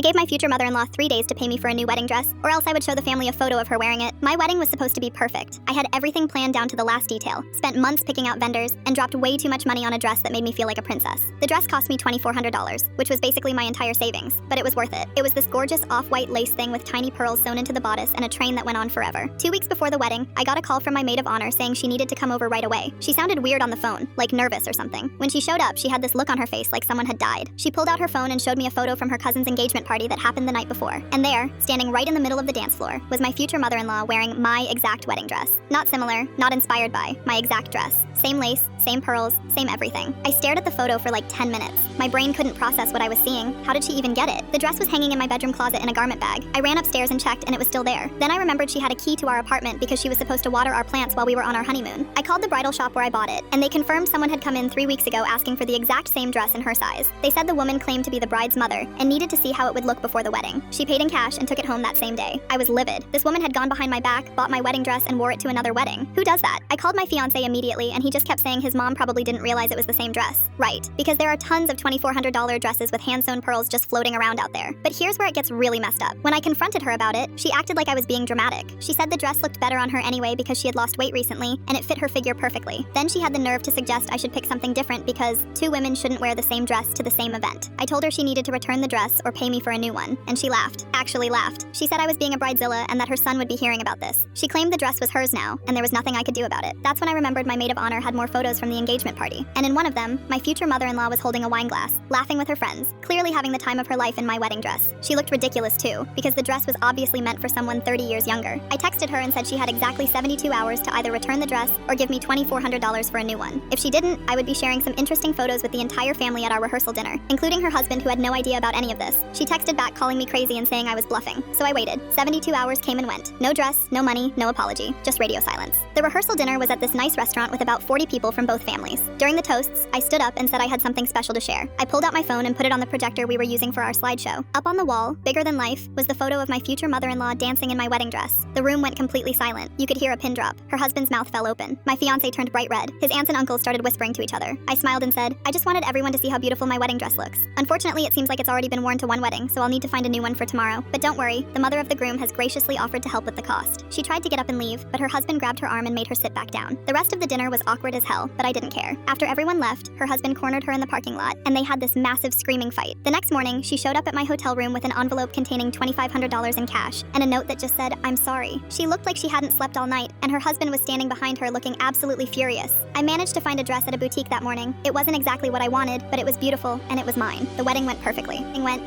I gave my future mother-in-law 3 days to pay me for a new wedding dress, or else I would show the family a photo of her wearing it. My wedding was supposed to be perfect. I had everything planned down to the last detail, spent months picking out vendors, and dropped way too much money on a dress that made me feel like a princess. The dress cost me $2,400, which was basically my entire savings, but it was worth it. It was this gorgeous off-white lace thing with tiny pearls sewn into the bodice and a train that went on forever. 2 weeks before the wedding, I got a call from my maid of honor saying she needed to come over right away. She sounded weird on the phone, like nervous or something. When she showed up, she had this look on her face like someone had died. She pulled out her phone and showed me a photo from her cousin's engagement party that happened the night before. And there, standing right in the middle of the dance floor, was my future mother-in-law wearing my exact wedding dress. Not similar, not inspired by, my exact dress. Same lace, same pearls, same everything. I stared at the photo for like 10 minutes. My brain couldn't process what I was seeing. How did she even get it? The dress was hanging in my bedroom closet in a garment bag. I ran upstairs and checked and it was still there. Then I remembered she had a key to our apartment because she was supposed to water our plants while we were on our honeymoon. I called the bridal shop where I bought it, and they confirmed someone had come in 3 weeks ago asking for the exact same dress in her size. They said the woman claimed to be the bride's mother and needed to see how it would look before the wedding. She paid in cash and took it home that same day. I was livid. This woman had gone behind my back, bought my wedding dress, and wore it to another wedding. Who does that? I called my fiancé immediately, and he just kept saying his mom probably didn't realize it was the same dress. Right, because there are tons of $2,400 dresses with hand-sewn pearls just floating around out there. But here's where it gets really messed up. When I confronted her about it, she acted like I was being dramatic. She said the dress looked better on her anyway because she had lost weight recently, and it fit her figure perfectly. Then she had the nerve to suggest I should pick something different because 2 women shouldn't wear the same dress to the same event. I told her she needed to return the dress or pay me for a new one, and she laughed. Actually laughed. She said I was being a bridezilla and that her son would be hearing about this. She claimed the dress was hers now, and there was nothing I could do about it. That's when I remembered my maid of honor had more photos from the engagement party, and in one of them, my future mother-in-law was holding a wine glass, laughing with her friends, clearly having the time of her life in my wedding dress. She looked ridiculous too, because the dress was obviously meant for someone 30 years younger. I texted her and said she had exactly 72 hours to either return the dress or give me $2,400 for a new one. If she didn't, I would be sharing some interesting photos with the entire family at our rehearsal dinner, including her husband who had no idea about any of this. She texted back calling me crazy and saying I was bluffing. So I waited. 72 hours came and went. No dress, no money, no apology, just radio silence. The rehearsal dinner was at this nice restaurant with about 40 people from both families. During the toasts, I stood up and said I had something special to share. I pulled out my phone and put it on the projector we were using for our slideshow. Up on the wall, bigger than life, was the photo of my future mother-in-law dancing in my wedding dress. The room went completely silent. You could hear a pin drop. Her husband's mouth fell open. My fiancé turned bright red. His aunts and uncles started whispering to each other. I smiled and said, I just wanted everyone to see how beautiful my wedding dress looks. Unfortunately, it seems like it's already been worn to one wedding, so I'll need to find a new one for tomorrow. But don't worry, the mother of the groom has graciously offered to help with the cost. She tried to get up and leave, but her husband grabbed her arm and made her sit back down. The rest of the dinner was awkward as hell, but I didn't care. After everyone left, her husband cornered her in the parking lot, and they had this massive screaming fight. The next morning, she showed up at my hotel room with an envelope containing $2,500 in cash, and a note that just said, I'm sorry. She looked like she hadn't slept all night, and her husband was standing behind her looking absolutely furious. I managed to find a dress at a boutique that morning. It wasn't exactly what I wanted, but it was beautiful, and it was mine. The wedding went perfectly. It went